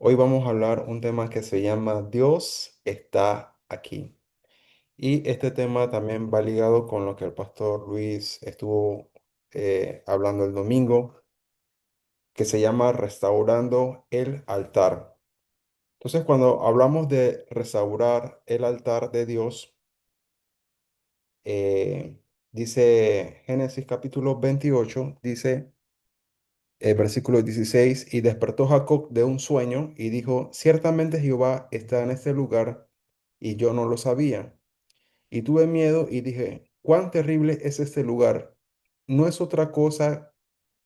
Hoy vamos a hablar un tema que se llama Dios está aquí. Y este tema también va ligado con lo que el pastor Luis estuvo hablando el domingo, que se llama restaurando el altar. Entonces, cuando hablamos de restaurar el altar de Dios, eh, dice Génesis capítulo 28, dice el versículo 16, y despertó Jacob de un sueño y dijo, ciertamente Jehová está en este lugar y yo no lo sabía. Y tuve miedo y dije, cuán terrible es este lugar. No es otra cosa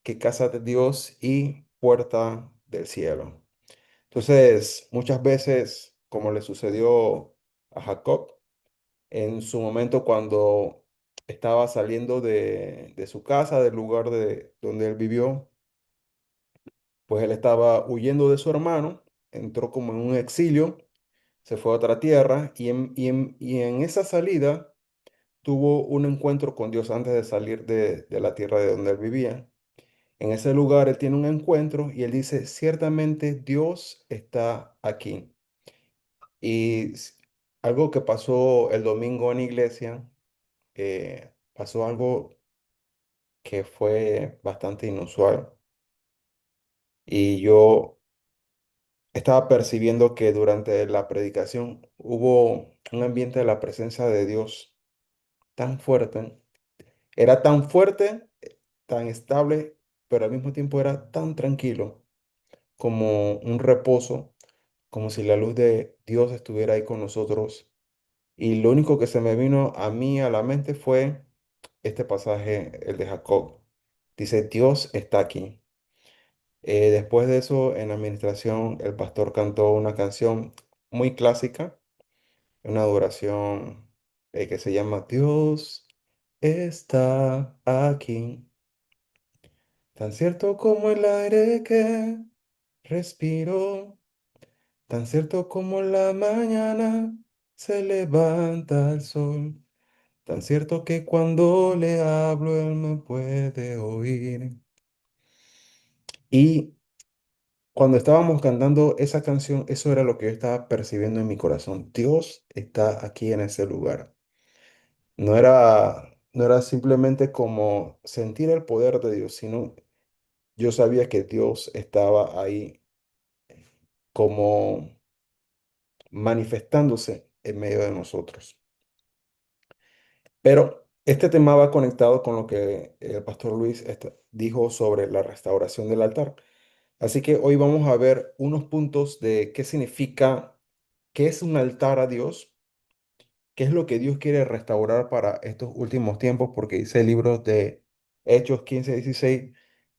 que casa de Dios y puerta del cielo. Entonces, muchas veces, como le sucedió a Jacob, en su momento cuando estaba saliendo de su casa, del lugar donde él vivió, pues él estaba huyendo de su hermano, entró como en un exilio, se fue a otra tierra y en esa salida tuvo un encuentro con Dios antes de salir de la tierra de donde él vivía. En ese lugar él tiene un encuentro y él dice, ciertamente Dios está aquí. Y algo que pasó el domingo en la iglesia, pasó algo que fue bastante inusual. Y yo estaba percibiendo que durante la predicación hubo un ambiente de la presencia de Dios tan fuerte. Era tan fuerte, tan estable, pero al mismo tiempo era tan tranquilo, como un reposo, como si la luz de Dios estuviera ahí con nosotros. Y lo único que se me vino a mí a la mente fue este pasaje, el de Jacob. Dice, Dios está aquí. Después de eso, en la administración, el pastor cantó una canción muy clásica, una adoración que se llama Dios está aquí. Tan cierto como el aire que respiro, tan cierto como la mañana se levanta el sol, tan cierto que cuando le hablo él me puede oír. Y cuando estábamos cantando esa canción, eso era lo que yo estaba percibiendo en mi corazón. Dios está aquí en ese lugar. No era simplemente como sentir el poder de Dios, sino yo sabía que Dios estaba ahí como manifestándose en medio de nosotros. Pero este tema va conectado con lo que el pastor Luis dijo sobre la restauración del altar. Así que hoy vamos a ver unos puntos de qué significa, qué es un altar a Dios, qué es lo que Dios quiere restaurar para estos últimos tiempos, porque dice el libro de Hechos 15:16,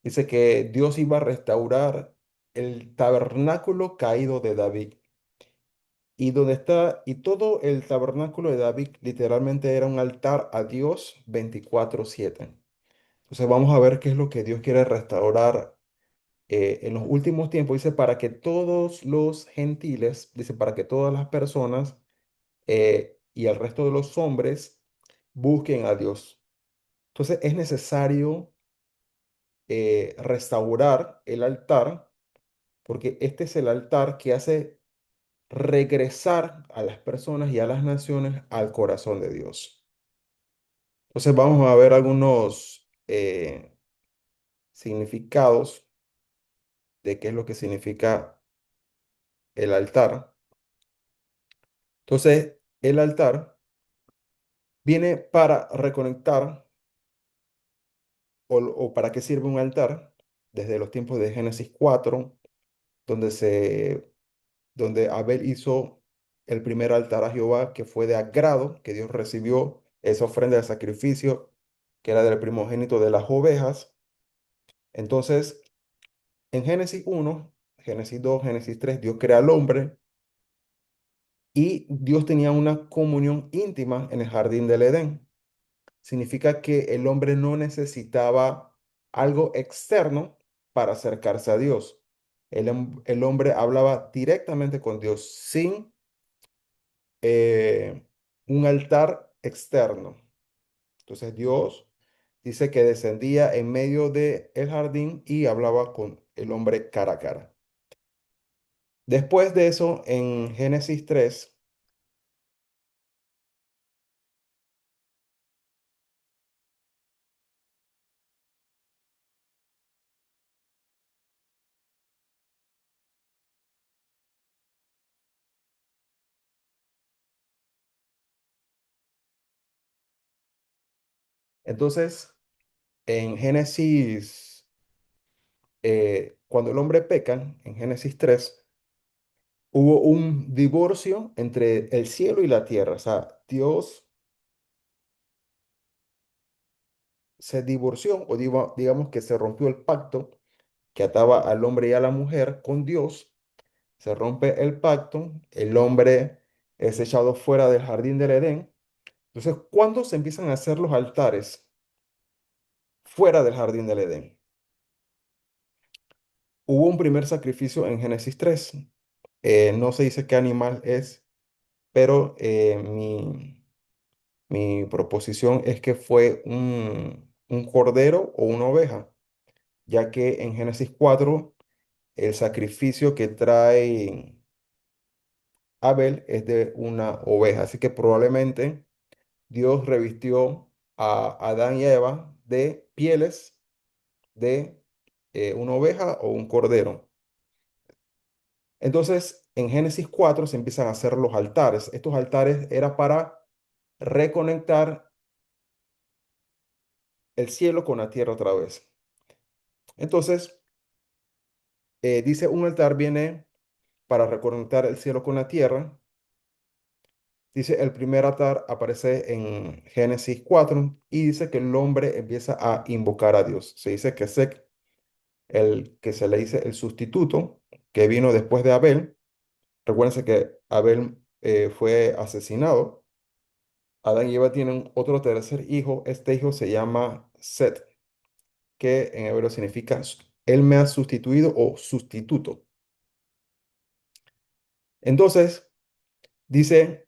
dice que Dios iba a restaurar el tabernáculo caído de David. Y donde está, y todo el tabernáculo de David literalmente era un altar a Dios 24/7. Entonces vamos a ver qué es lo que Dios quiere restaurar en los últimos tiempos. Dice, para que todos los gentiles, dice, para que todas las personas y el resto de los hombres busquen a Dios. Entonces es necesario restaurar el altar, porque este es el altar que hace regresar a las personas y a las naciones al corazón de Dios. Entonces vamos a ver algunos significados de qué es lo que significa el altar. Entonces, el altar viene para reconectar o para qué sirve un altar desde los tiempos de Génesis 4, donde donde Abel hizo el primer altar a Jehová, que fue de agrado, que Dios recibió esa ofrenda de sacrificio, que era del primogénito de las ovejas. Entonces, en Génesis 1, Génesis 2, Génesis 3, Dios crea al hombre y Dios tenía una comunión íntima en el jardín del Edén. Significa que el hombre no necesitaba algo externo para acercarse a Dios. El hombre hablaba directamente con Dios sin eh, un altar externo. Entonces Dios dice que descendía en medio del jardín y hablaba con el hombre cara a cara. Después de eso, en Génesis 3, entonces, en Génesis, cuando el hombre peca, en Génesis 3, hubo un divorcio entre el cielo y la tierra. O sea, Dios se divorció, o digamos que se rompió el pacto que ataba al hombre y a la mujer con Dios. Se rompe el pacto, el hombre es echado fuera del jardín del Edén. Entonces, ¿cuándo se empiezan a hacer los altares fuera del jardín del Edén? Hubo un primer sacrificio en Génesis 3. No se dice qué animal es, pero mi proposición es que fue un cordero o una oveja, ya que en Génesis 4 el sacrificio que trae Abel es de una oveja. Así que probablemente Dios revistió a Adán y a Eva de pieles de una oveja o un cordero. Entonces, en Génesis 4 se empiezan a hacer los altares. Estos altares era para reconectar el cielo con la tierra otra vez. Entonces, dice un altar viene para reconectar el cielo con la tierra. Dice, el primer altar aparece en Génesis 4 y dice que el hombre empieza a invocar a Dios. Se dice que Seth, el que se le dice el sustituto, que vino después de Abel. Recuérdense que Abel fue asesinado. Adán y Eva tienen otro tercer hijo. Este hijo se llama Set, que en hebreo significa él me ha sustituido o sustituto. Entonces, dice,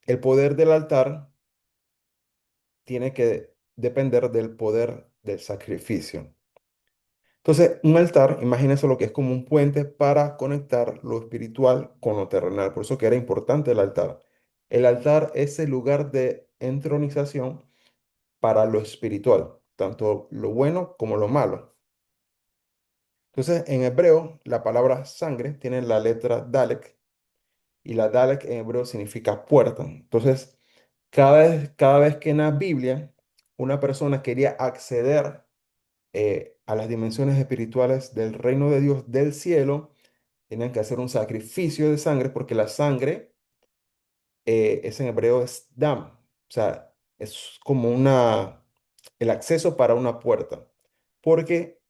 el poder del altar tiene que depender del poder del sacrificio. Entonces, un altar, imagínense lo que es como un puente para conectar lo espiritual con lo terrenal. Por eso que era importante el altar. El altar es el lugar de entronización para lo espiritual, tanto lo bueno como lo malo. Entonces, en hebreo, la palabra sangre tiene la letra Dalek y la Dalek en hebreo significa puerta. Entonces, cada vez que en la Biblia una persona quería acceder a las dimensiones espirituales del reino de Dios del cielo, tenían que hacer un sacrificio de sangre porque la sangre es en hebreo es dam, o sea, es como el acceso para una puerta, porque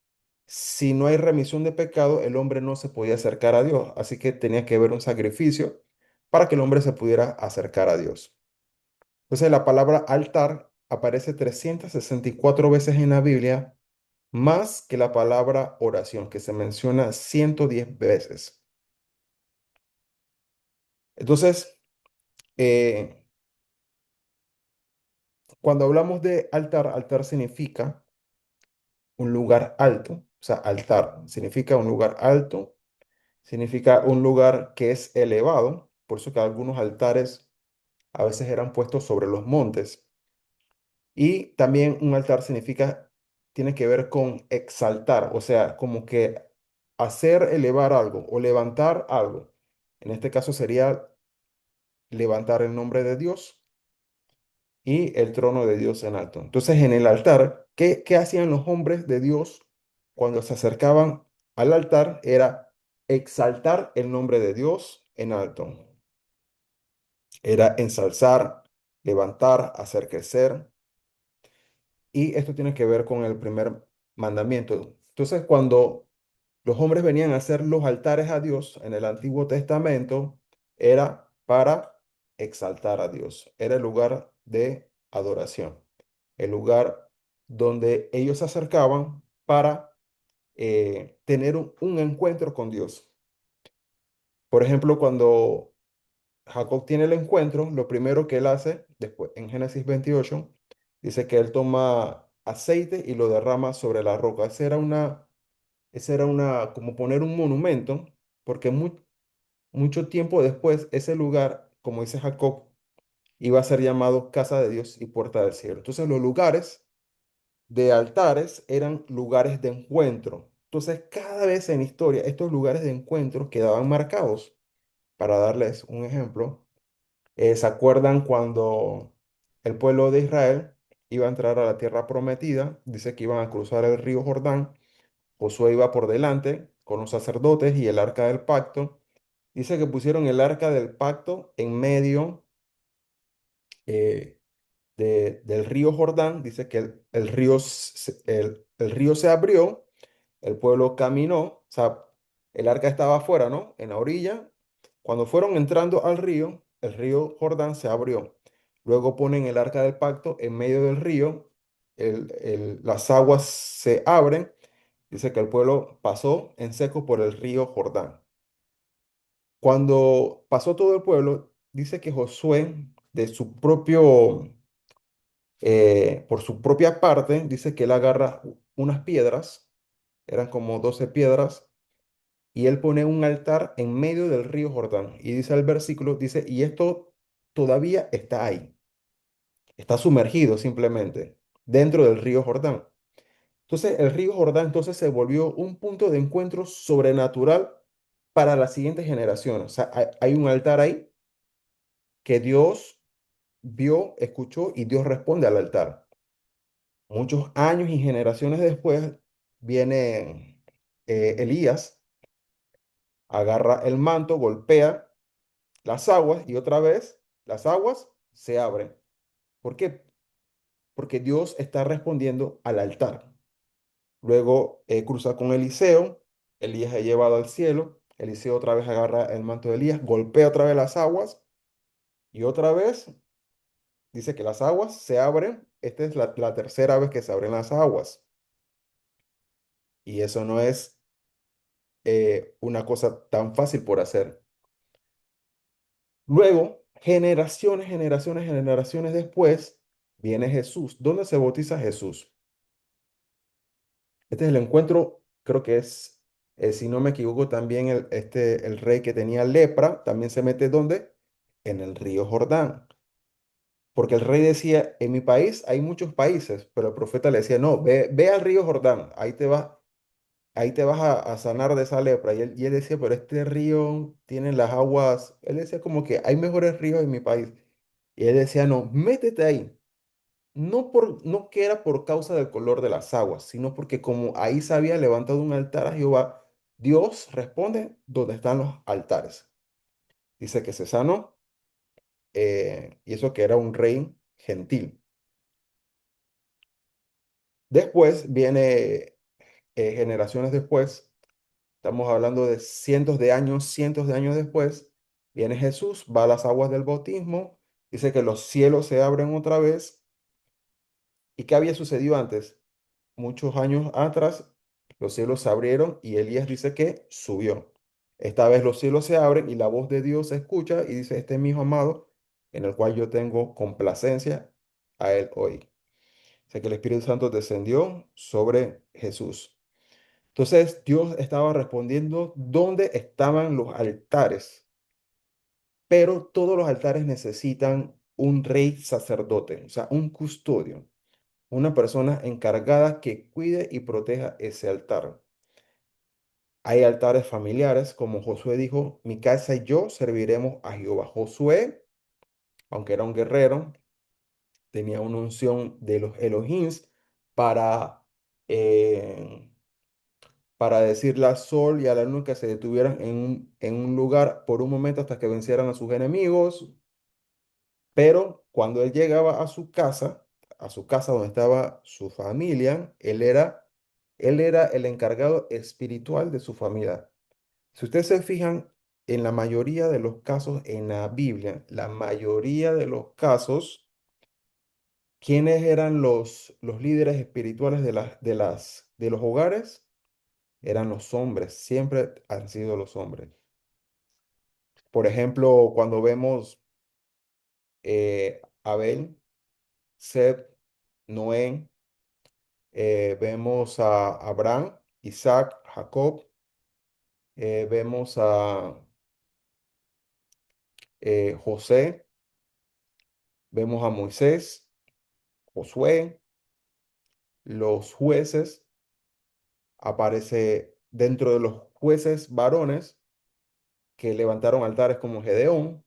si no hay remisión de pecado, el hombre no se podía acercar a Dios, así que tenía que haber un sacrificio para que el hombre se pudiera acercar a Dios. Entonces la palabra altar aparece 364 veces en la Biblia, más que la palabra oración, que se menciona 110 veces. Entonces, eh, cuando hablamos de altar, altar significa un lugar alto, o sea, altar significa un lugar alto, significa un lugar que es elevado, por eso que algunos altares a veces eran puestos sobre los montes. Y también un altar significa, tiene que ver con exaltar, o sea, como que hacer elevar algo o levantar algo. En este caso sería levantar el nombre de Dios y el trono de Dios en alto. Entonces, en el altar, ¿qué hacían los hombres de Dios cuando se acercaban al altar? Era exaltar el nombre de Dios en alto. Era ensalzar, levantar, hacer crecer. Y esto tiene que ver con el primer mandamiento. Entonces, cuando los hombres venían a hacer los altares a Dios en el Antiguo Testamento, era para exaltar a Dios. Era el lugar de adoración, el lugar donde ellos se acercaban para tener un encuentro con Dios. Por ejemplo, cuando Jacob tiene el encuentro, lo primero que él hace, después en Génesis 28, dice que él toma aceite y lo derrama sobre la roca. Esa era una, como poner un monumento, porque mucho tiempo después, ese lugar, como dice Jacob, iba a ser llamado casa de Dios y puerta del cielo. Entonces los lugares de altares eran lugares de encuentro. Entonces cada vez en historia estos lugares de encuentro quedaban marcados. Para darles un ejemplo, ¿se acuerdan cuando el pueblo de Israel iba a entrar a la tierra prometida? Dice que iban a cruzar el río Jordán. Josué iba por delante con los sacerdotes y el arca del pacto. Dice que pusieron el arca del pacto en medio eh, del río Jordán. Dice que el río se abrió, el pueblo caminó, o sea, el arca estaba afuera, ¿no? En la orilla. Cuando fueron entrando al río, el río Jordán se abrió. Luego ponen el arca del pacto en medio del río, las aguas se abren. Dice que el pueblo pasó en seco por el río Jordán. Cuando pasó todo el pueblo, dice que Josué, por su propia parte, dice que él agarra unas piedras, eran como 12 piedras, y él pone un altar en medio del río Jordán. Y dice el versículo, dice, y esto todavía está ahí, está sumergido simplemente dentro del río Jordán. Entonces el río Jordán entonces se volvió un punto de encuentro sobrenatural para las siguientes generaciones. O sea, hay un altar ahí que Dios vio, escuchó y Dios responde al altar. Muchos años y generaciones después viene Elías, agarra el manto, golpea las aguas y otra vez las aguas se abren. ¿Por qué? Porque Dios está respondiendo al altar. Luego cruza con Eliseo, Elías es llevado al cielo, Eliseo otra vez agarra el manto de Elías, golpea otra vez las aguas y otra vez dice que las aguas se abren. Esta es la tercera vez que se abren las aguas. Y eso no es una cosa tan fácil por hacer. Luego, generaciones después, viene Jesús. ¿Dónde se bautiza Jesús? Este es el encuentro, creo que es, si no me equivoco, también el rey que tenía lepra, también se mete ¿dónde? En el río Jordán. Porque el rey decía, en mi país hay muchos países, pero el profeta le decía, no, ve al río Jordán, ahí te vas a sanar de esa lepra. Y él decía, pero este río tiene las aguas, él decía como que hay mejores ríos en mi país. Y él decía, no, métete ahí. No que era por causa del color de las aguas, sino porque como ahí se había levantado un altar a Jehová, Dios responde donde están los altares. Dice que se sanó, y eso que era un rey gentil. Después viene, generaciones después, estamos hablando de cientos de años después, viene Jesús, va a las aguas del bautismo, dice que los cielos se abren otra vez. ¿Y qué había sucedido antes? Muchos años atrás, los cielos se abrieron y Elías dice que subió. Esta vez los cielos se abren y la voz de Dios se escucha y dice, este es mi hijo amado, en el cual yo tengo complacencia a él hoy. O sea que el Espíritu Santo descendió sobre Jesús. Entonces Dios estaba respondiendo dónde estaban los altares, pero todos los altares necesitan un rey sacerdote, o sea, un custodio, una persona encargada que cuide y proteja ese altar. Hay altares familiares, como Josué dijo, mi casa y yo serviremos a Jehová. Josué, aunque era un guerrero, tenía una unción de los Elohims para, eh, para decirle al sol y a la luna que se detuvieran en un lugar por un momento hasta que vencieran a sus enemigos. Pero cuando él llegaba a su casa donde estaba su familia, él era el encargado espiritual de su familia. Si ustedes se fijan, en la mayoría de los casos en la Biblia, la mayoría de los casos, ¿quiénes eran los líderes espirituales de los hogares? Eran los hombres, siempre han sido los hombres. Por ejemplo, cuando vemos Abel, Seth, Noé, vemos a Abraham, Isaac, Jacob, vemos José, vemos a Moisés, Josué, los jueces, aparece dentro de los jueces varones que levantaron altares como Gedeón.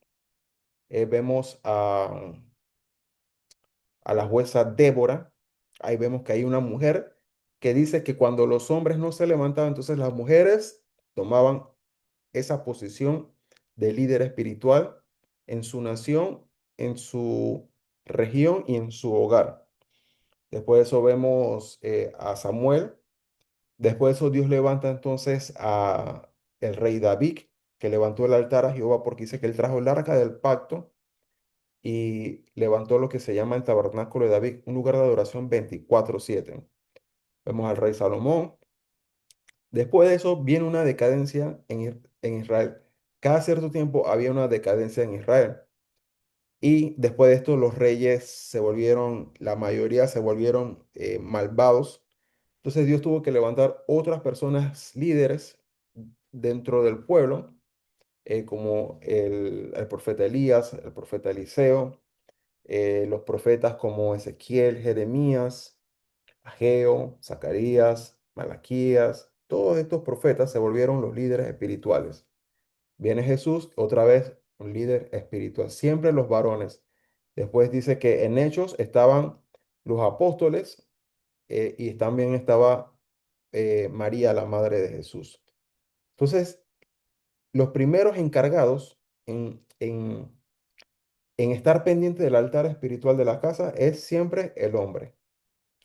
Vemos a la jueza Débora. Ahí vemos que hay una mujer que dice que cuando los hombres no se levantaban, entonces las mujeres tomaban esa posición de líder espiritual en su nación, en su región y en su hogar. Después de eso vemos a Samuel. Después de eso Dios levanta entonces a el rey David, que levantó el altar a Jehová porque dice que él trajo el arca del pacto y levantó lo que se llama el tabernáculo de David, un lugar de adoración 24/7. Vemos al rey Salomón. Después de eso viene una decadencia en Israel. Cada cierto tiempo había una decadencia en Israel. Y después de esto los reyes se volvieron, la mayoría se volvieron malvados. Entonces Dios tuvo que levantar otras personas líderes dentro del pueblo, como el profeta Elías, el profeta Eliseo, los profetas como Ezequiel, Jeremías, Ageo, Zacarías, Malaquías. Todos estos profetas se volvieron los líderes espirituales. Viene Jesús, otra vez un líder espiritual, siempre los varones. Después dice que en Hechos estaban los apóstoles y también estaba María, la madre de Jesús. Entonces, los primeros encargados en estar pendiente del altar espiritual de la casa es siempre el hombre.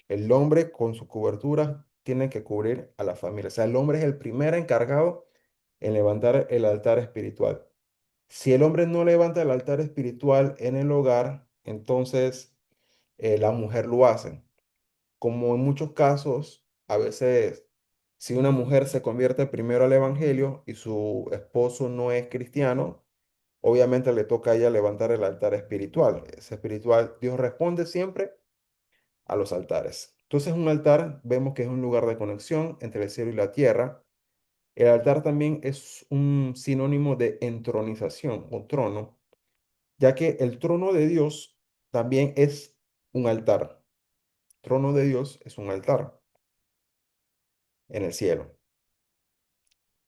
El hombre con su cobertura tiene que cubrir a la familia. O sea, el hombre es el primer encargado en levantar el altar espiritual. Si el hombre no levanta el altar espiritual en el hogar, entonces la mujer lo hace. Como en muchos casos, a veces, si una mujer se convierte primero al evangelio y su esposo no es cristiano, obviamente le toca a ella levantar el altar espiritual. Ese espiritual, Dios responde siempre a los altares. Entonces, un altar vemos que es un lugar de conexión entre el cielo y la tierra. El altar también es un sinónimo de entronización o trono, ya que el trono de Dios también es un altar. Trono de Dios es un altar en el cielo.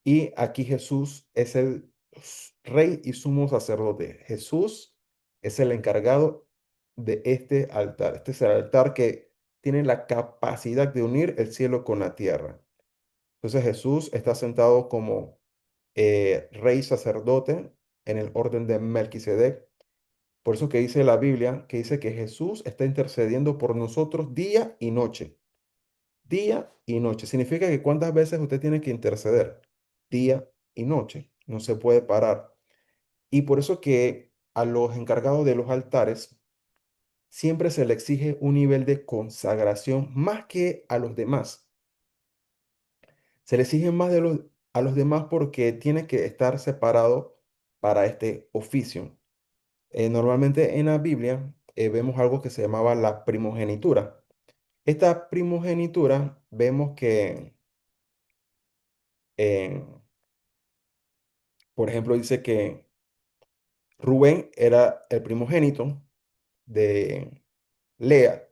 Y aquí Jesús es el rey y sumo sacerdote. Jesús es el encargado de este altar. Este es el altar que tiene la capacidad de unir el cielo con la tierra. Entonces Jesús está sentado como rey sacerdote en el orden de Melquisedec. Por eso que dice la Biblia, que dice que Jesús está intercediendo por nosotros día y noche. Día y noche. Significa que cuántas veces usted tiene que interceder. Día y noche. No se puede parar. Y por eso que a los encargados de los altares siempre se le exige un nivel de consagración más que a los demás. Se le exige más a los demás porque tiene que estar separado para este oficio. Normalmente en la Biblia vemos algo que se llamaba la primogenitura. Esta primogenitura vemos que, eh, por ejemplo, dice que Rubén era el primogénito de Lea,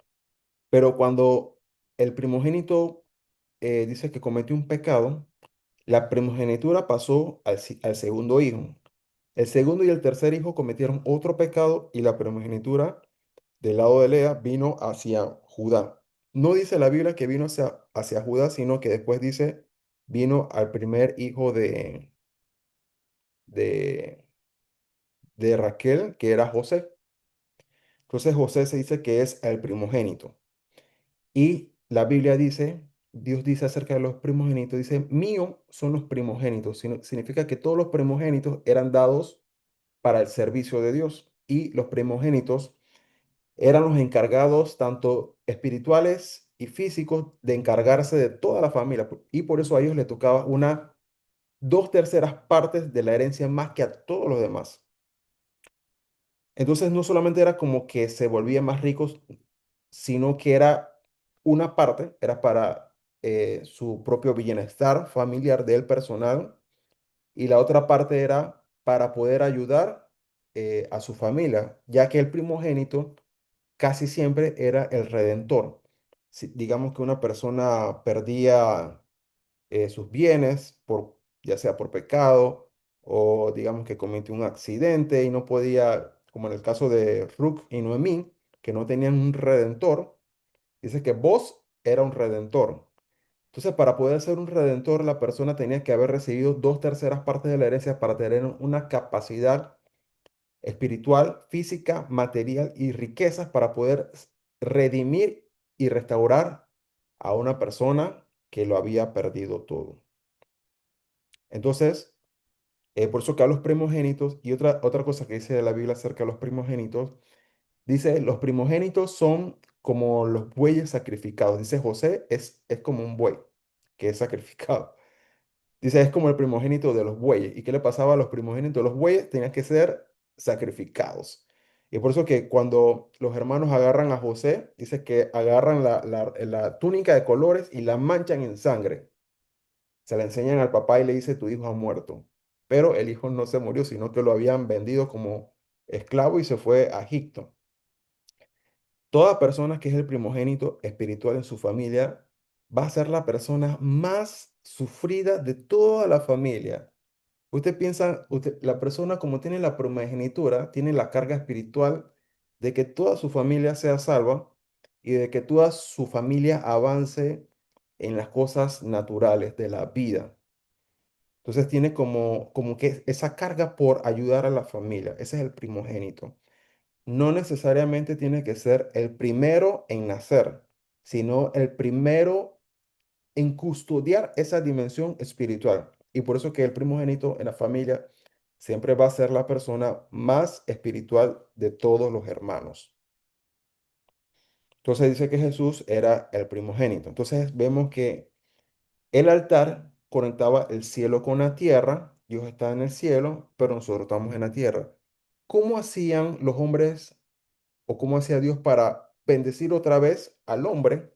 pero cuando el primogénito dice que cometió un pecado, la primogenitura pasó al segundo hijo. El segundo y el tercer hijo cometieron otro pecado y la primogenitura del lado de Lea vino hacia Judá. No dice la Biblia que vino hacia Judá, sino que después dice vino al primer hijo de, de Raquel, que era José. Entonces José se dice que es el primogénito. Y la Biblia dice, Dios dice acerca de los primogénitos, dice, mío son los primogénitos. Significa que todos los primogénitos eran dados para el servicio de Dios. Y los primogénitos eran los encargados, tanto espirituales y físicos, de encargarse de toda la familia. Y por eso a ellos les tocaba una 2/3 partes de la herencia más que a todos los demás. Entonces no solamente era como que se volvían más ricos, sino que era una parte, era para su propio bienestar familiar del personal, y la otra parte era para poder ayudar a su familia, ya que el primogénito casi siempre era el redentor. Si, digamos que una persona perdía sus bienes, ya sea por pecado o digamos que cometió un accidente y no podía, como en el caso de Ruth y Noemí, que no tenían un redentor, dice que vos era un redentor. Entonces, para poder ser un redentor, la persona tenía que haber recibido dos terceras partes de la herencia para tener una capacidad espiritual, física, material y riquezas para poder redimir y restaurar a una persona que lo había perdido todo. Entonces, por eso que a los primogénitos, y otra cosa que dice la Biblia acerca de los primogénitos, dice, los primogénitos son como los bueyes sacrificados. Dice, José es como un buey que es sacrificado. Dice, es como el primogénito de los bueyes. ¿Y qué le pasaba a los primogénitos de los bueyes? Tenían que ser sacrificados. Y por eso que cuando los hermanos agarran a José, dice que agarran la túnica de colores y la manchan en sangre. Se la enseñan al papá y le dice, tu hijo ha muerto. Pero el hijo no se murió, sino que lo habían vendido como esclavo y se fue a Egipto. Toda persona que es el primogénito espiritual en su familia va a ser la persona más sufrida de toda la familia. Usted piensa, la persona como tiene la primogenitura, tiene la carga espiritual de que toda su familia sea salva y de que toda su familia avance en las cosas naturales de la vida. Entonces tiene como que esa carga por ayudar a la familia. Ese es el primogénito. No necesariamente tiene que ser el primero en nacer, sino el primero en custodiar esa dimensión espiritual. Y por eso que el primogénito en la familia siempre va a ser la persona más espiritual de todos los hermanos. Entonces dice que Jesús era el primogénito. Entonces vemos que el altar conectaba el cielo con la tierra. Dios está en el cielo, pero nosotros estamos en la tierra. ¿Cómo hacían los hombres o cómo hacía Dios para bendecir otra vez al hombre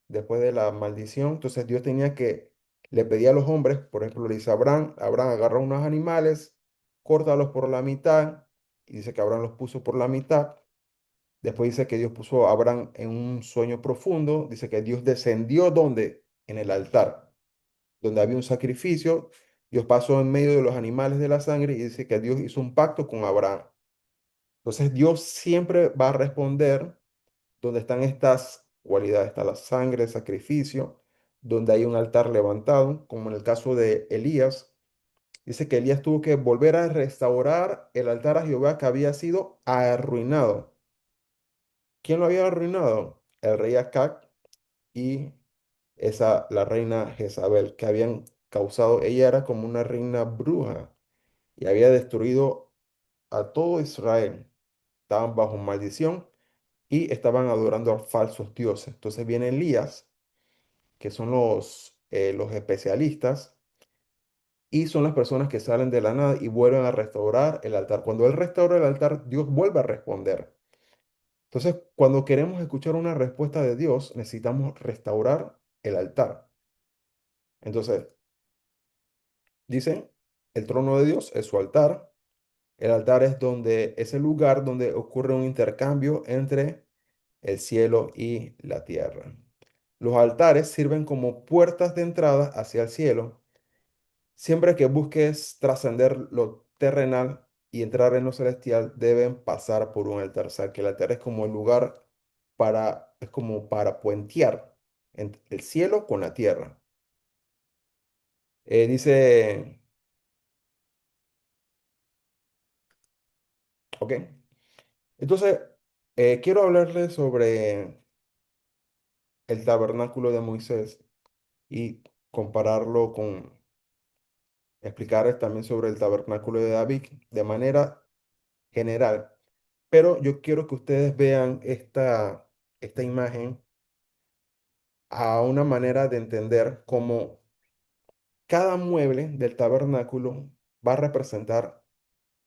después de la maldición? Entonces Dios tenía que, le pedía a los hombres, por ejemplo, le dice a Abraham, Abraham agarra unos animales, córtalos por la mitad, y dice que Abraham los puso por la mitad. Después dice que Dios puso a Abraham en un sueño profundo, dice que Dios descendió donde, en el altar, donde había un sacrificio. Dios pasó en medio de los animales de la sangre y dice que Dios hizo un pacto con Abraham. Entonces Dios siempre va a responder donde están estas cualidades, está la sangre, el sacrificio, donde hay un altar levantado, como en el caso de Elías. Dice que Elías tuvo que volver a restaurar el altar a Jehová que había sido arruinado. ¿Quién lo había arruinado? El rey Acab y la reina Jezabel, que habían causado, ella era como una reina bruja y había destruido a todo Israel. Estaban bajo maldición y estaban adorando a falsos dioses. Entonces viene Elías, que son los especialistas, y son las personas que salen de la nada y vuelven a restaurar el altar. Cuando Él restaura el altar, Dios vuelve a responder. Entonces, cuando queremos escuchar una respuesta de Dios, necesitamos restaurar el altar. Entonces, dicen, el trono de Dios es su altar. El altar es el lugar donde ocurre un intercambio entre el cielo y la tierra. Los altares sirven como puertas de entrada hacia el cielo. Siempre que busques trascender lo terrenal y entrar en lo celestial, deben pasar por un altar. O sea, que el altar es como el lugar es como para puentear entre el cielo con la tierra. Dice, ok. Entonces, quiero hablarles sobre el tabernáculo de Moisés y compararlo con explicarles también sobre el tabernáculo de David de manera general. Pero yo quiero que ustedes vean esta imagen a una manera de entender cómo cada mueble del tabernáculo va a representar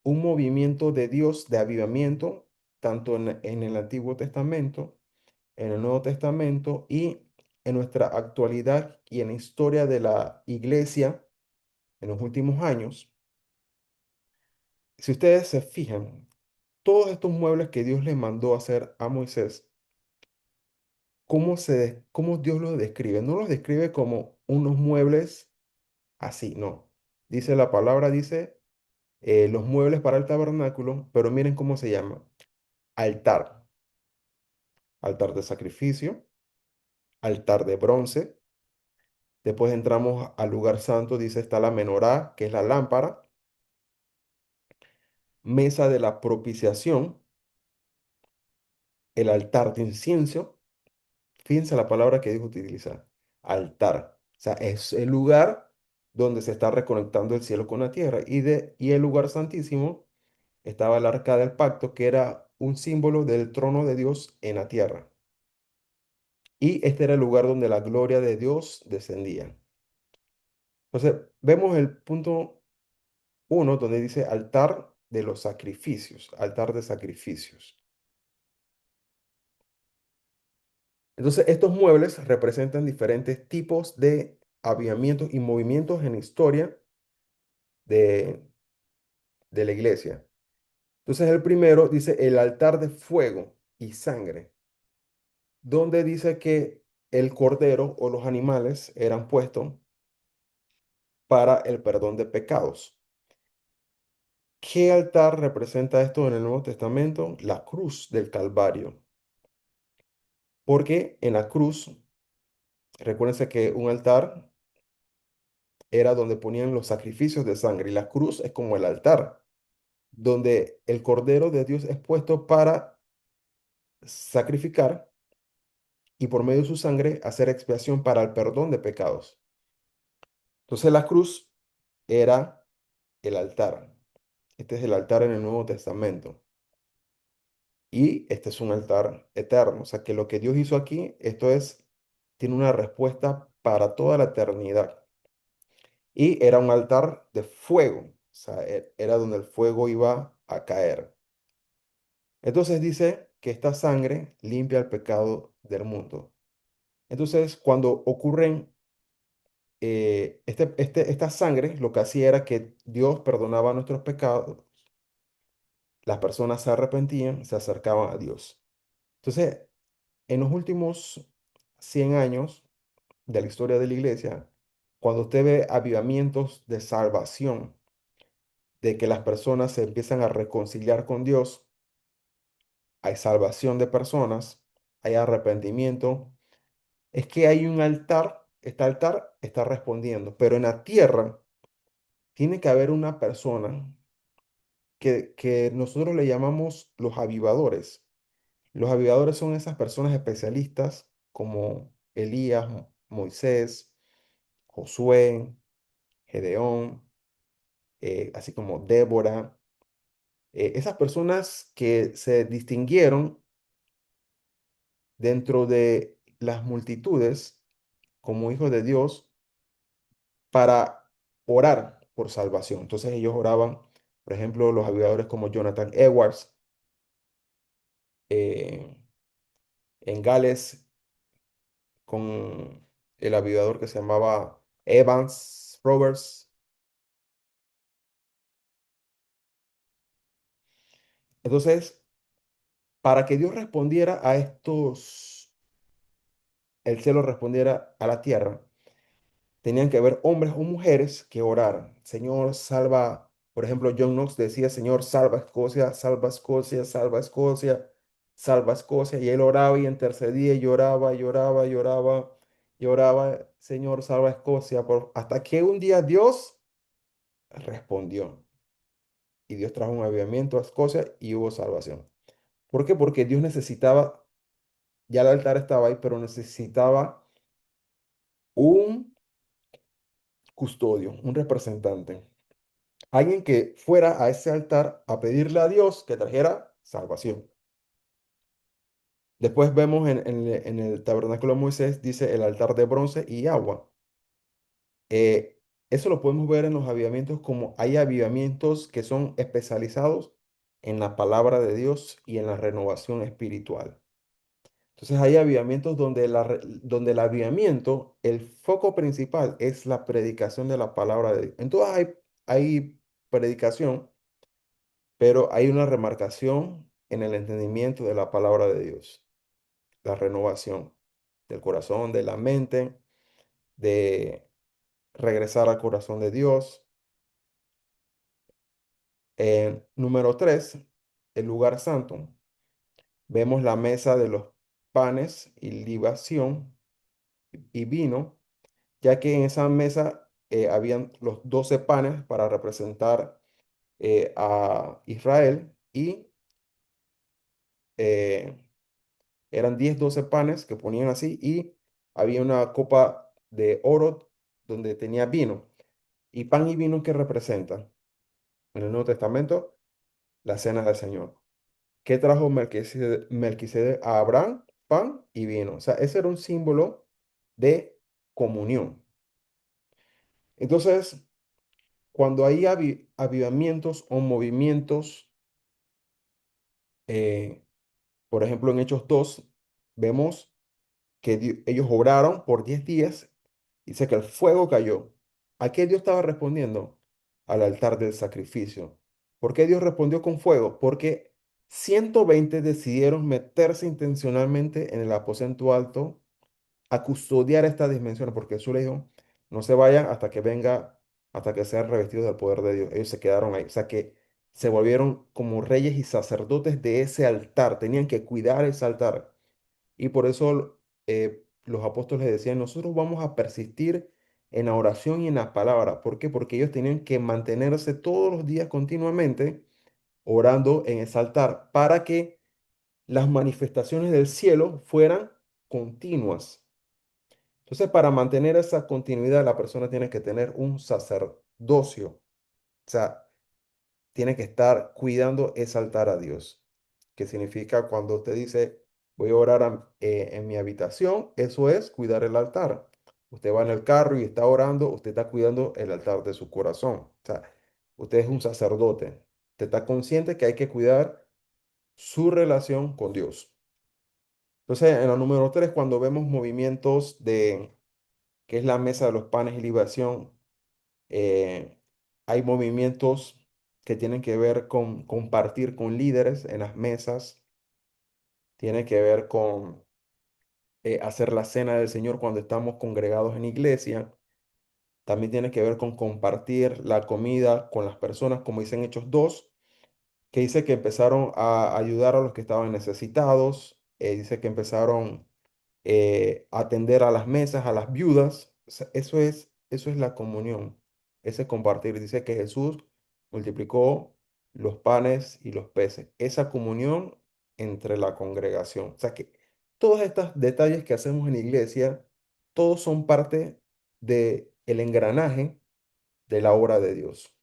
un movimiento de Dios de avivamiento, tanto en el Antiguo Testamento, en el Nuevo Testamento y en nuestra actualidad y en la historia de la iglesia en los últimos años. Si ustedes se fijan, todos estos muebles que Dios le mandó hacer a Moisés, cómo Dios los describe? No los describe como unos muebles así, no. Dice la palabra, dice los muebles para el tabernáculo, pero miren cómo se llama. Altar, altar de sacrificio, altar de bronce. Después entramos al lugar santo, dice está la menorá, que es la lámpara, mesa de la propiciación, el altar de incienso. Fíjense la palabra que Dios utiliza, altar. O sea, es el lugar donde se está reconectando el cielo con la tierra. Y el lugar santísimo estaba el arca del pacto, que era un símbolo del trono de Dios en la tierra. Y este era el lugar donde la gloria de Dios descendía. Entonces, vemos el punto uno donde dice altar de los sacrificios, altar de sacrificios. Entonces, estos muebles representan diferentes tipos de avivamientos y movimientos en la historia de, de la iglesia. Entonces, el primero dice el altar de fuego y sangre, donde dice que el cordero o los animales eran puestos para el perdón de pecados. ¿Qué altar representa esto en el Nuevo Testamento? La cruz del Calvario. Porque en la cruz, recuérdense que un altar era donde ponían los sacrificios de sangre y la cruz es como el altar, donde el Cordero de Dios es puesto para sacrificar y por medio de su sangre hacer expiación para el perdón de pecados. Entonces la cruz era el altar. Este es el altar en el Nuevo Testamento. Y este es un altar eterno. O sea que lo que Dios hizo aquí, tiene una respuesta para toda la eternidad. Y era un altar de fuego. O sea, era donde el fuego iba a caer. Entonces dice que esta sangre limpia el pecado del mundo. Entonces, cuando ocurren esta sangre, lo que hacía era que Dios perdonaba nuestros pecados, las personas se arrepentían, se acercaban a Dios. Entonces, en los últimos 100 años de la historia de la iglesia, cuando usted ve avivamientos de salvación, de que las personas se empiezan a reconciliar con Dios, hay salvación de personas, hay arrepentimiento, es que hay un altar, este altar está respondiendo, pero en la tierra tiene que haber una persona que nosotros le llamamos los avivadores. Los avivadores son esas personas especialistas como Elías, Moisés, Josué, Gedeón, así como Débora. Esas personas que se distinguieron dentro de las multitudes como hijos de Dios para orar por salvación. Entonces ellos oraban, por ejemplo, los avivadores como Jonathan Edwards, eh, en Gales con el avivador que se llamaba Evans Roberts. Entonces, para que Dios respondiera a el cielo respondiera a la tierra, tenían que haber hombres o mujeres que oraran. Señor, salva, por ejemplo, John Knox decía, Señor, salva Escocia, salva Escocia, salva Escocia, salva Escocia. Y él oraba y intercedía y lloraba, lloraba, lloraba, lloraba, Señor, salva Escocia. Hasta que un día Dios respondió. Y Dios trajo un avivamiento a Escocia y hubo salvación. ¿Por qué? Porque Dios necesitaba, ya el altar estaba ahí, pero necesitaba un custodio, un representante. Alguien que fuera a ese altar a pedirle a Dios que trajera salvación. Después vemos en el tabernáculo de Moisés, dice el altar de bronce y agua. Eso lo podemos ver en los avivamientos como hay avivamientos que son especializados en la palabra de Dios y en la renovación espiritual. Entonces hay avivamientos donde el avivamiento, el foco principal es la predicación de la palabra de Dios. Entonces hay predicación pero hay una remarcación en el entendimiento de la palabra de Dios, la renovación del corazón, de la mente, de regresar al corazón de Dios. Número 3, el lugar santo. Vemos la mesa de los panes y libación y vino, ya que en esa mesa habían los 12 panes para representar a Israel y eh, eran 10 12 panes que ponían así y había una copa de oro donde tenía vino. ¿Y pan y vino qué representan? En el Nuevo Testamento, la cena del Señor. ¿Qué trajo Melquisedec a Abraham? Pan y vino. O sea, ese era un símbolo de comunión. Entonces, cuando hay avivamientos o movimientos, eh, por ejemplo, en Hechos 2 vemos que ellos oraron por 10 días y dice que el fuego cayó. ¿A qué Dios estaba respondiendo? Al altar del sacrificio. ¿Por qué Dios respondió con fuego? Porque 120 decidieron meterse intencionalmente en el aposento alto a custodiar esta dimensión, porque Jesús le dijo, no se vayan hasta que venga, hasta que sean revestidos del poder de Dios. Ellos se quedaron ahí, o sea que se volvieron como reyes y sacerdotes de ese altar, tenían que cuidar ese altar. Y por eso los apóstoles decían, nosotros vamos a persistir en la oración y en la palabra. ¿Por qué? Porque ellos tenían que mantenerse todos los días continuamente orando en ese altar para que las manifestaciones del cielo fueran continuas. Entonces, para mantener esa continuidad, la persona tiene que tener un sacerdocio. O sea, tiene que estar cuidando ese altar a Dios. Que significa cuando usted dice, voy a orar en mi habitación, eso es cuidar el altar. Usted va en el carro y está orando, usted está cuidando el altar de su corazón. O sea, usted es un sacerdote. Usted está consciente que hay que cuidar su relación con Dios. Entonces, en la número 3 cuando vemos movimientos de que es la mesa de los panes y libación, eh, hay movimientos que tienen que ver con compartir con líderes en las mesas, tiene que ver con hacer la cena del Señor cuando estamos congregados en iglesia, también tiene que ver con compartir la comida con las personas, como dicen Hechos 2 que dice que empezaron a ayudar a los que estaban necesitados, dice que empezaron atender a las mesas, a las viudas. O sea, eso es la comunión, ese compartir. Dice que Jesús multiplicó los panes y los peces, esa comunión entre la congregación. O sea que todos estos detalles que hacemos en la iglesia, todos son parte del engranaje de la obra de Dios.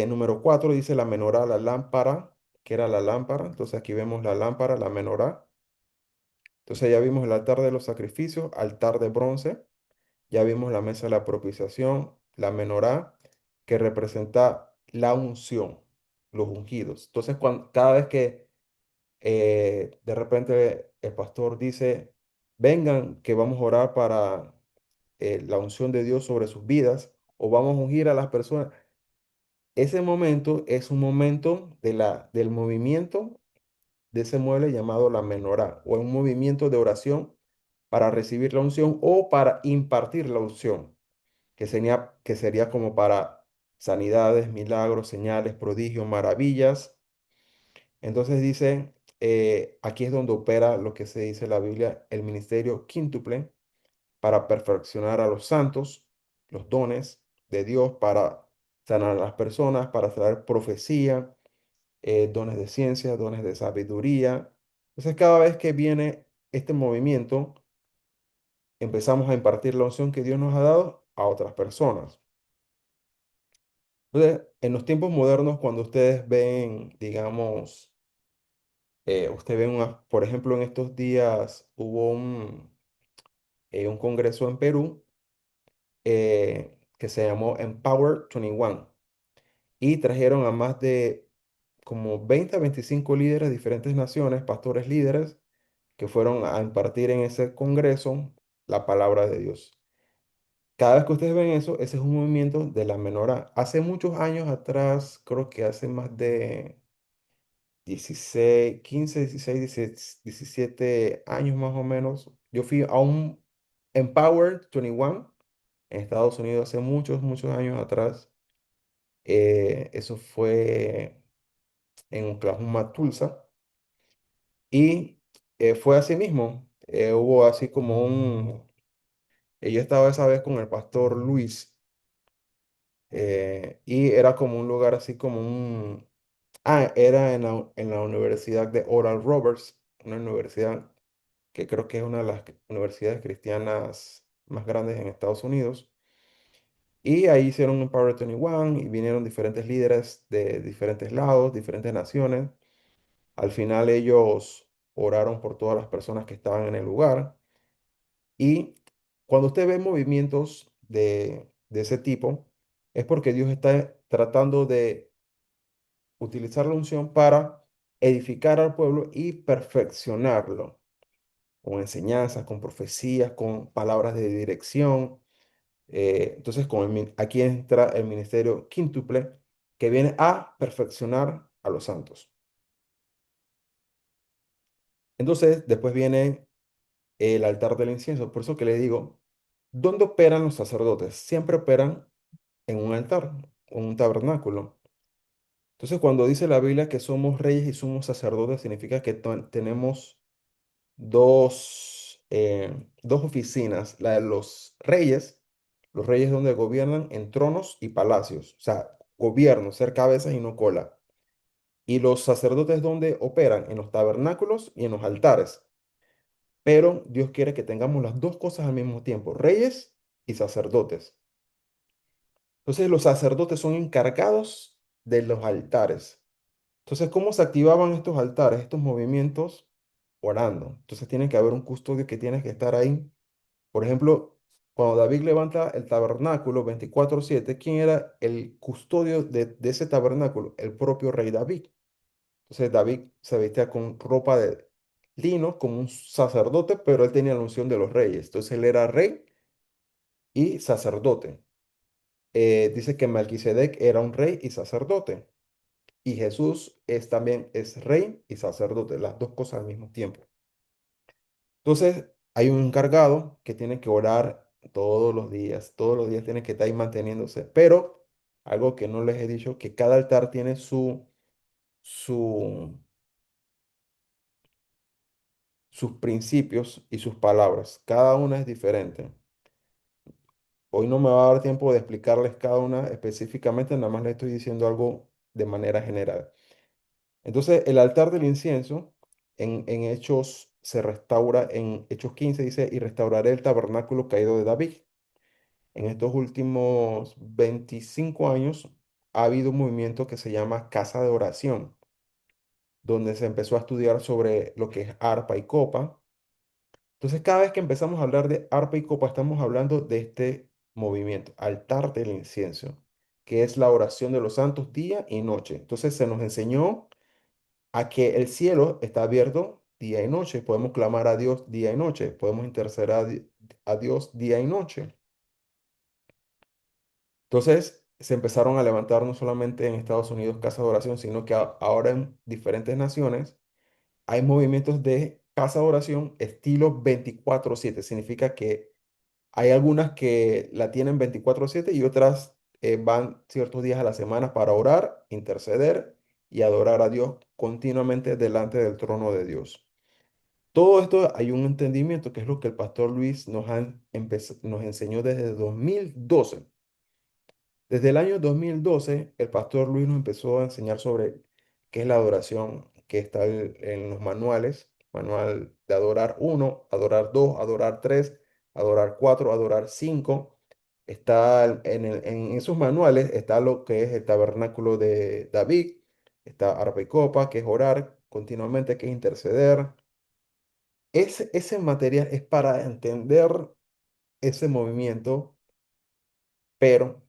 Número 4 dice la menorá, la lámpara, que era la lámpara. Entonces aquí vemos la lámpara, la menorá. Entonces ya vimos el altar de los sacrificios, altar de bronce, ya vimos la mesa de la propiciación, la menorá, que representa la unción, los ungidos. Entonces cada vez que de repente el pastor dice, vengan que vamos a orar para la unción de Dios sobre sus vidas o vamos a ungir a las personas, ese momento es un momento del movimiento de ese mueble llamado la menorá o un movimiento de oración para recibir la unción o para impartir la unción, que sería como para sanidades, milagros, señales, prodigios, maravillas. Entonces dice, aquí es donde opera lo que se dice en la Biblia, el ministerio quíntuple para perfeccionar a los santos, los dones de Dios para sanar a las personas, para traer profecía, dones de ciencia, dones de sabiduría. Entonces cada vez que viene este movimiento, empezamos a impartir la unción que Dios nos ha dado a otras personas. Entonces, en los tiempos modernos, cuando ustedes ven, digamos, usted ven por ejemplo, en estos días hubo un congreso en Perú que se llamó Empower 21 y trajeron a más de como 20 a 25 líderes de diferentes naciones, pastores líderes, que fueron a impartir en ese congreso la palabra de Dios. Cada vez que ustedes ven eso, ese es un movimiento de la menorá. Hace muchos años atrás, creo que hace más de 16 15 16 17 años más o menos, yo fui a un Empower 21 en Estados Unidos hace muchos, muchos años atrás. Eso fue en Oklahoma, Tulsa. Y fue así mismo. Hubo así como un... Yo estaba esa vez con el pastor Luis y era como un lugar así como un... Ah, era en la Universidad de Oral Roberts, una universidad que creo que es una de las universidades cristianas más grandes en Estados Unidos. Y ahí hicieron un Power 21 y vinieron diferentes líderes de diferentes lados, diferentes naciones. Al final ellos oraron por todas las personas que estaban en el lugar. Y cuando usted ve movimientos de ese tipo, es porque Dios está tratando de utilizar la unción para edificar al pueblo y perfeccionarlo, con enseñanzas, con profecías, con palabras de dirección. Entonces, aquí entra el ministerio quíntuple que viene a perfeccionar a los santos. Entonces, después viene el altar del incienso. Por eso que le digo, ¿dónde operan los sacerdotes? Siempre operan en un altar, en un tabernáculo. Entonces, cuando dice la Biblia que somos reyes y somos sacerdotes, significa que tenemos dos oficinas, la de los reyes donde gobiernan en tronos y palacios, o sea, gobierno, ser cabezas y no cola. Y los sacerdotes donde operan en los tabernáculos y en los altares. Pero Dios quiere que tengamos las dos cosas al mismo tiempo, reyes y sacerdotes. Entonces los sacerdotes son encargados de los altares. Entonces, ¿cómo se activaban estos altares, estos movimientos? Orando. Entonces tiene que haber un custodio que tiene que estar ahí. Por ejemplo, cuando David levanta el tabernáculo 24/7, ¿quién era el custodio de ese tabernáculo? El propio rey David. Entonces David se vestía con ropa de lino como un sacerdote, pero él tenía la unción de los reyes. Entonces él era rey y sacerdote. Dice que Melquisedec era un rey y sacerdote. Y Jesús también es rey y sacerdote, las dos cosas al mismo tiempo. Entonces hay un encargado que tiene que orar todos los días tiene que estar ahí manteniéndose. Pero algo que no les he dicho, que cada altar tiene su, sus principios y sus palabras. Cada una es diferente. Hoy no me va a dar tiempo de explicarles cada una específicamente, nada más les estoy diciendo algo de manera general. Entonces, el altar del incienso en Hechos se restaura, en Hechos 15 dice, y restauraré el tabernáculo caído de David. En estos últimos 25 años ha habido un movimiento que se llama Casa de Oración, donde se empezó a estudiar sobre lo que es arpa y copa. Entonces, cada vez que empezamos a hablar de arpa y copa, estamos hablando de este movimiento, altar del incienso, que es la oración de los santos día y noche. Entonces, se nos enseñó a que el cielo está abierto día y noche. Podemos clamar a Dios día y noche. Podemos interceder a Dios día y noche. Entonces, se empezaron a levantar no solamente en Estados Unidos casas de oración, sino que ahora en diferentes naciones hay movimientos de casa de oración estilo 24/7. Significa que hay algunas que la tienen 24/7 y otras van ciertos días a la semana para orar, interceder y adorar a Dios continuamente delante del trono de Dios. Todo esto hay un entendimiento que es lo que el pastor Luis nos enseñó desde 2012. Desde el año 2012, el pastor Luis nos empezó a enseñar sobre qué es la adoración, que está en los manuales, manual de adorar uno, adorar dos, adorar tres, adorar cuatro, adorar cinco. Está en esos manuales está lo que es el tabernáculo de David, está arpa y copa, que es orar continuamente, que es interceder. Ese material es para entender ese movimiento, pero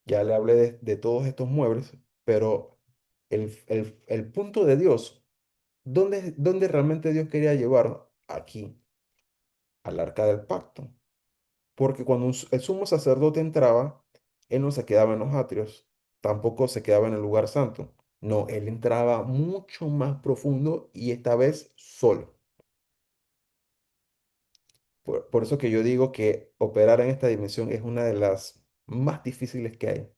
ya le hablé de todos estos muebles, pero el punto de Dios, ¿dónde realmente Dios quería llevar aquí al arca del pacto? porque cuando el sumo sacerdote entraba, él no se quedaba en los atrios, tampoco se quedaba en el lugar santo. No, él entraba mucho más profundo y esta vez solo. Por eso que yo digo que operar en esta dimensión es una de las más difíciles que hay.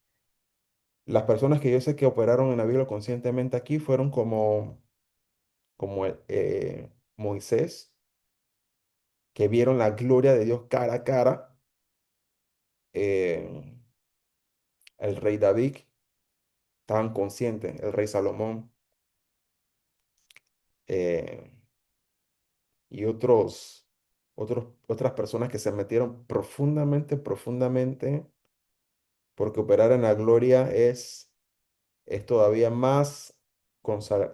Las personas que yo sé que operaron en la Biblia conscientemente aquí fueron como Moisés, que vieron la gloria de Dios cara a cara, eh, el rey David, estaban conscientes, el rey Salomón, eh, y otras personas que se metieron profundamente, profundamente, porque operar en la gloria es todavía más,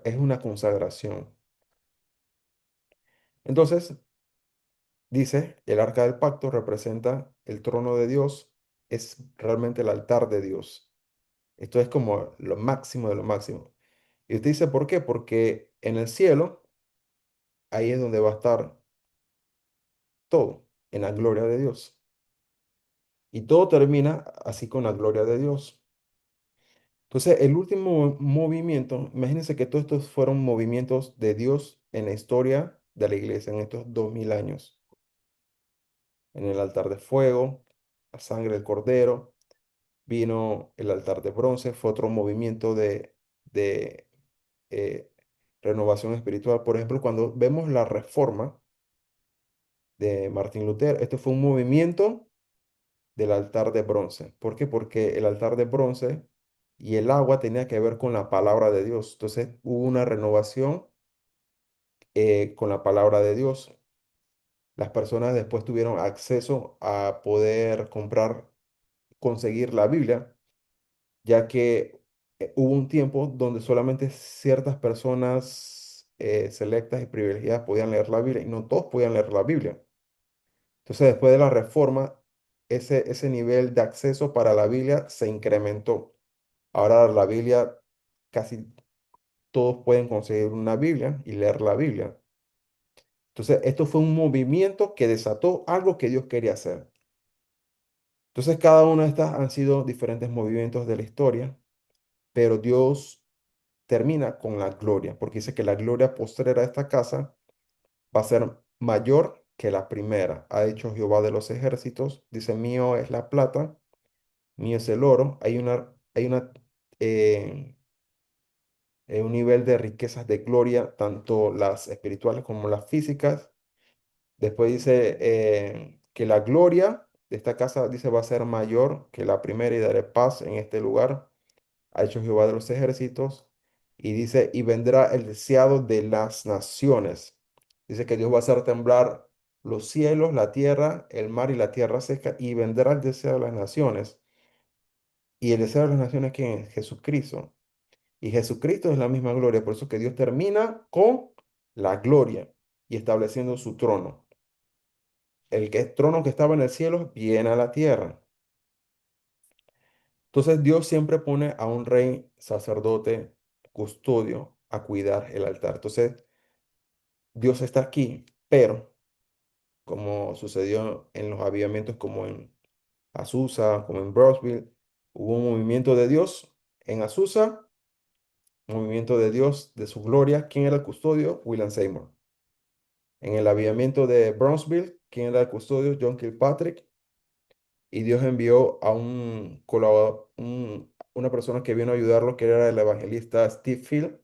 es una consagración. Entonces, dice, el arca del pacto representa el trono de Dios, es realmente el altar de Dios. Esto es como lo máximo de lo máximo. Y usted dice, ¿por qué? Porque en el cielo, ahí es donde va a estar todo, en la gloria de Dios. Y todo termina así con la gloria de Dios. Entonces, el último movimiento, imagínense que todos estos fueron movimientos de Dios en la historia de la iglesia en estos 2000 años. En el altar de fuego, la sangre del cordero, vino el altar de bronce, fue otro movimiento de eh, renovación espiritual. Por ejemplo, cuando vemos la reforma de Martín Lutero, este fue un movimiento del altar de bronce. ¿Por qué? Porque el altar de bronce y el agua tenía que ver con la palabra de Dios. Entonces hubo una renovación con la palabra de Dios. Las personas después tuvieron acceso a poder comprar, conseguir la Biblia, ya que hubo un tiempo donde solamente ciertas personas selectas y privilegiadas podían leer la Biblia y no todos podían leer la Biblia. Entonces, después de la reforma, ese nivel de acceso para la Biblia se incrementó. Ahora la Biblia, casi todos pueden conseguir una Biblia y leer la Biblia. Entonces, esto fue un movimiento que desató algo que Dios quería hacer. Entonces, cada una de estas han sido diferentes movimientos de la historia, pero Dios termina con la gloria, porque dice que la gloria postrera de esta casa va a ser mayor que la primera. Ha dicho Jehová de los ejércitos, dice, mío es la plata, mío es el oro. Eh, un nivel de riquezas de gloria, tanto las espirituales como las físicas. Después dice que la gloria de esta casa, dice, va a ser mayor que la primera y daré paz en este lugar. Ha hecho Jehová de los ejércitos. Y dice, y vendrá el deseado de las naciones. Dice que Dios va a hacer temblar los cielos, la tierra, el mar y la tierra seca, y vendrá el deseo de las naciones. Y el deseo de las naciones, ¿quién es? Jesucristo. Y Jesucristo es la misma gloria. Por eso que Dios termina con la gloria y estableciendo su trono. Trono que estaba en el cielo viene a la tierra. Entonces Dios siempre pone a un rey, sacerdote, custodio a cuidar el altar. Entonces Dios está aquí, pero como sucedió en los avivamientos como en Azusa, como en Brownsville, hubo un movimiento de Dios en Azusa, movimiento de Dios de su gloria. ¿Quién era el custodio? William Seymour. En el avivamiento de Brownsville, ¿quién era el custodio? John Kilpatrick. Y Dios envió a un colaborador, una persona que vino a ayudarlo, que era el evangelista Steve Field.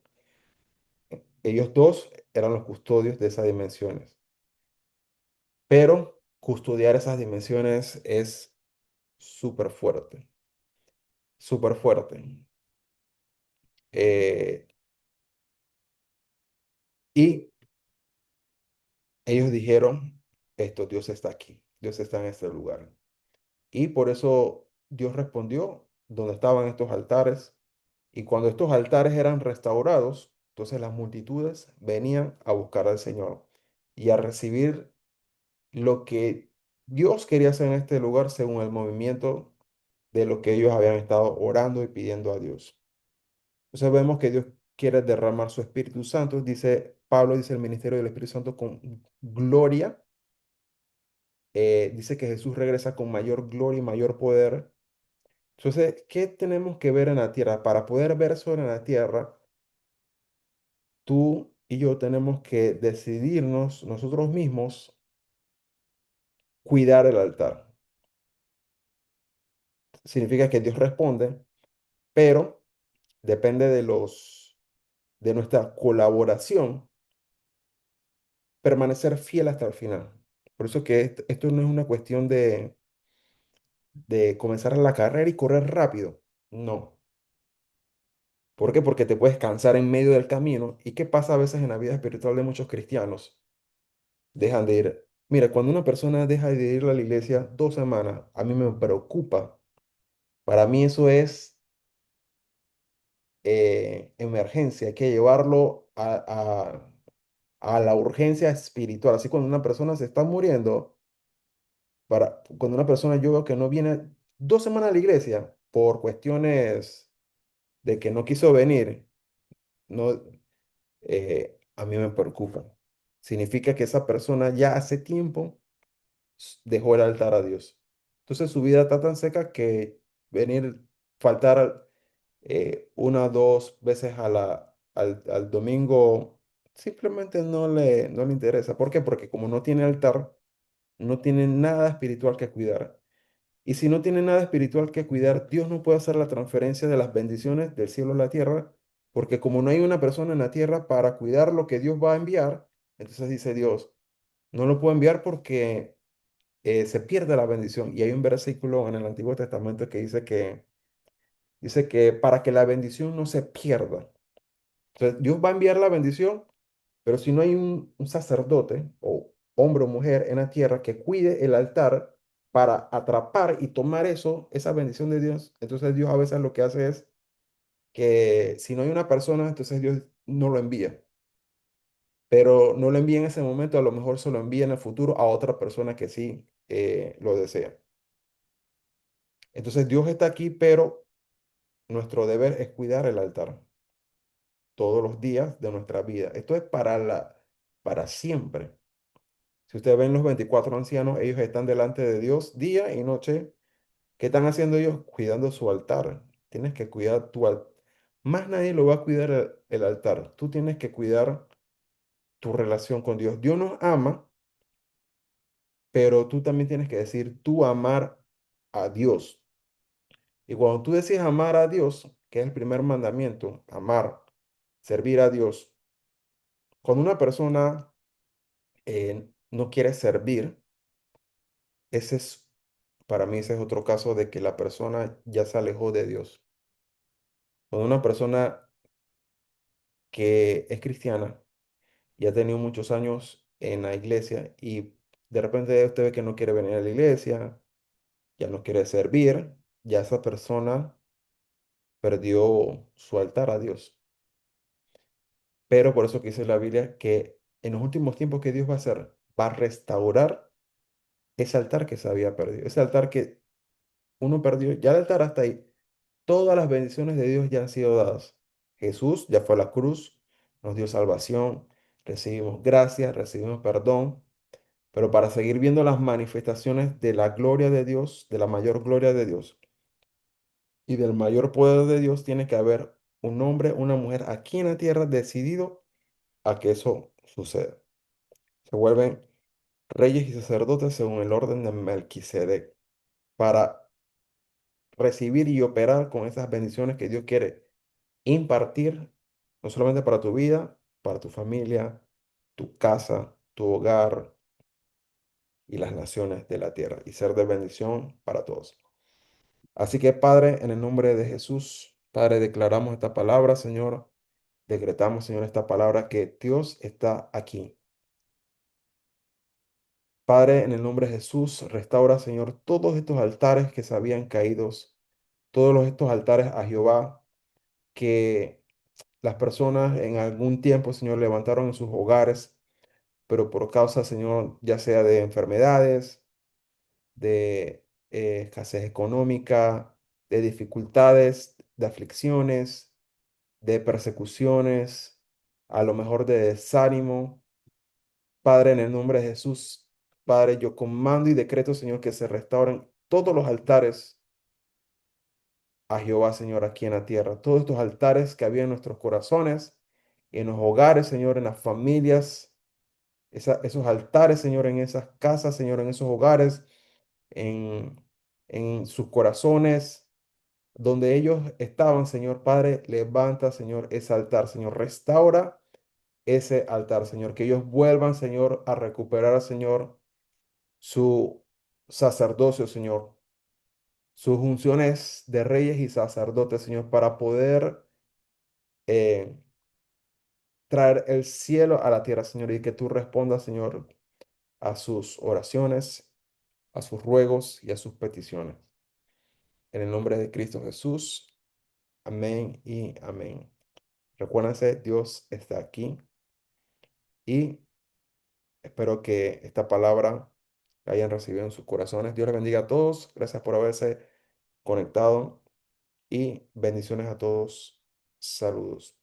Ellos dos eran los custodios de esas dimensiones. Pero custodiar esas dimensiones es súper fuerte, súper fuerte. Eh, y ellos dijeron, esto, Dios está aquí, Dios está en este lugar. Y por eso Dios respondió donde estaban estos altares. Y cuando estos altares eran restaurados, entonces las multitudes venían a buscar al Señor y a recibir lo que Dios quería hacer en este lugar según el movimiento de lo que ellos habían estado orando y pidiendo a Dios. Entonces vemos que Dios quiere derramar su Espíritu Santo. Dice Pablo, dice el ministerio del Espíritu Santo con gloria. dice que Jesús regresa con mayor gloria y mayor poder. Entonces, ¿qué tenemos que ver en la tierra? Para poder ver eso en la tierra, tú y yo tenemos que decidirnos nosotros mismos cuidar el altar. Significa que Dios responde, pero depende de nuestra colaboración, permanecer fiel hasta el final. Por eso que esto no es una cuestión de comenzar la carrera y correr rápido. No. ¿Por qué? Porque te puedes cansar en medio del camino. ¿Y qué pasa a veces en la vida espiritual de muchos cristianos? Dejan de ir. Mira, cuando una persona deja de ir a la iglesia 2 semanas, a mí me preocupa. Para mí eso es emergencia. Hay que llevarlo a la urgencia espiritual. Así cuando una persona se está muriendo, cuando una persona yo veo que no viene 2 semanas a la iglesia por cuestiones de que no quiso venir, no, a mí me preocupa. Significa que esa persona ya hace tiempo dejó el altar a Dios. Entonces su vida está tan seca que venir, faltar 1 o 2 veces al domingo simplemente no le interesa. ¿Por qué? Porque como no tiene altar, no tiene nada espiritual que cuidar. Y si no tiene nada espiritual que cuidar, Dios no puede hacer la transferencia de las bendiciones del cielo a la tierra, porque como no hay una persona en la tierra para cuidar lo que Dios va a enviar, entonces dice Dios, no lo puedo enviar porque se pierde la bendición. Y hay un versículo en el Antiguo Testamento que dice que para que la bendición no se pierda. Entonces, Dios va a enviar la bendición, pero si no hay un sacerdote o hombre o mujer en la tierra que cuide el altar para atrapar y tomar esa bendición de Dios, entonces Dios a veces lo que hace es que si no hay una persona, entonces Dios no lo envía. Pero no lo envía en ese momento, a lo mejor se lo envía en el futuro a otra persona que sí lo desea. Entonces Dios está aquí, pero nuestro deber es cuidar el altar todos los días de nuestra vida. Esto es para siempre. Si ustedes ven los 24 ancianos, ellos están delante de Dios día y noche. ¿Qué están haciendo ellos? Cuidando su altar. Tienes que cuidar tu altar. Más nadie lo va a cuidar el altar. Tú tienes que cuidar tu relación con Dios. Dios nos ama, pero tú también tienes que decir tú amar a Dios. Y cuando tú decides amar a Dios, que es el primer mandamiento, amar, servir a Dios, cuando una persona no quiere servir, ese es, para mí ese es otro caso de que la persona ya se alejó de Dios. Cuando una persona que es cristiana y ha tenido muchos años en la iglesia y de repente usted ve que no quiere venir a la iglesia, ya no quiere servir, ya esa persona perdió su altar a Dios. Pero por eso que dice la Biblia que en los últimos tiempos que Dios va a hacer, va a restaurar ese altar que se había perdido, ese altar que uno perdió, ya el altar hasta ahí. Todas las bendiciones de Dios ya han sido dadas. Jesús ya fue a la cruz, nos dio salvación, recibimos gracia, recibimos perdón, pero para seguir viendo las manifestaciones de la gloria de Dios, de la mayor gloria de Dios y del mayor poder de Dios, tiene que haber un hombre, una mujer aquí en la tierra decidido a que eso suceda. Se vuelven reyes y sacerdotes según el orden de Melquisedec para recibir y operar con esas bendiciones que Dios quiere impartir, no solamente para tu vida, para tu familia, tu casa, tu hogar y las naciones de la tierra, y ser de bendición para todos. Así que, Padre, en el nombre de Jesús, Padre, declaramos esta palabra, Señor, decretamos, Señor, esta palabra que Dios está aquí. Padre, en el nombre de Jesús, restaura, Señor, todos estos altares que se habían caído, estos altares a Jehová que las personas en algún tiempo, Señor, levantaron en sus hogares, pero por causa, Señor, ya sea de enfermedades, de escasez económica, de dificultades, de aflicciones, de persecuciones, a lo mejor de desánimo. Padre, en el nombre de Jesús, Padre, yo comando y decreto, Señor, que se restauren todos los altares a Jehová, Señor, aquí en la tierra. Todos estos altares que había en nuestros corazones, en los hogares, Señor, en las familias, esos altares, Señor, en esas casas, Señor, en esos hogares, en, en sus corazones, donde ellos estaban, Señor Padre, levanta, Señor, ese altar, Señor, restaura ese altar, Señor, que ellos vuelvan, Señor, a recuperar, Señor, su sacerdocio, Señor, sus funciones de reyes y sacerdotes, Señor, para poder eh, traer el cielo a la tierra, Señor, y que tú respondas, Señor, a sus oraciones, a sus ruegos y a sus peticiones. En el nombre de Cristo Jesús, amén y amén. Recuérdense, Dios está aquí y espero que esta palabra la hayan recibido en sus corazones. Dios les bendiga a todos. Gracias por haberse conectado y bendiciones a todos. Saludos.